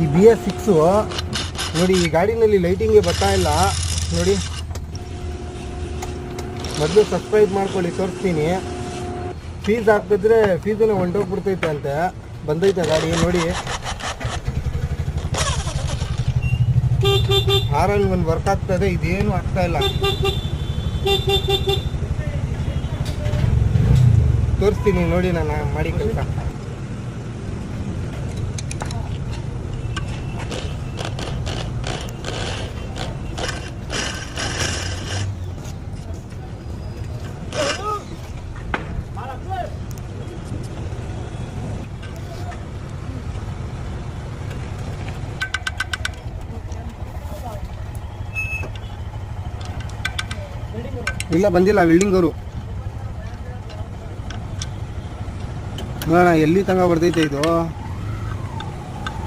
ಈ BS6 ನೋಡಿ, ಈ ಗಾಡಿನಲ್ಲಿ ಲೈಟಿಂಗ್ಗೆ ಬರ್ತಾ ಇಲ್ಲ ನೋಡಿ. ಮೊದಲು ಸಬ್ಸ್ಕ್ರೈಬ್ ಮಾಡ್ಕೊಳ್ಳಿ, ತೋರಿಸ್ತೀನಿ. ಫೀಸ್ ಹಾಕಿದ್ರೆ ಫೀಸನ್ನು ಹೊಂಟೋಗ್ಬಿಡ್ತೈತೆ ಅಂತೆ. ಬಂದೈತೆ ಗಾಡಿ ನೋಡಿ. ಹಾರನ್ ಒಂದು ವರ್ಕ್ ಆಗ್ತದೆ, ಇದೇನು ಆಗ್ತಾ ಇಲ್ಲ. ತೋರಿಸ್ತೀನಿ ನೋಡಿ ನಾನು ಮಾಡಿ ಕೆಲಸ. ಇಲ್ಲ ಬಂದಿಲ್ಲ ವೆಲ್ಡಿಂಗ್ ಅವರು. ನೋಡೋಣ ಎಲ್ಲಿ ತನಕ ಬರ್ತೈತೆ ಇದು.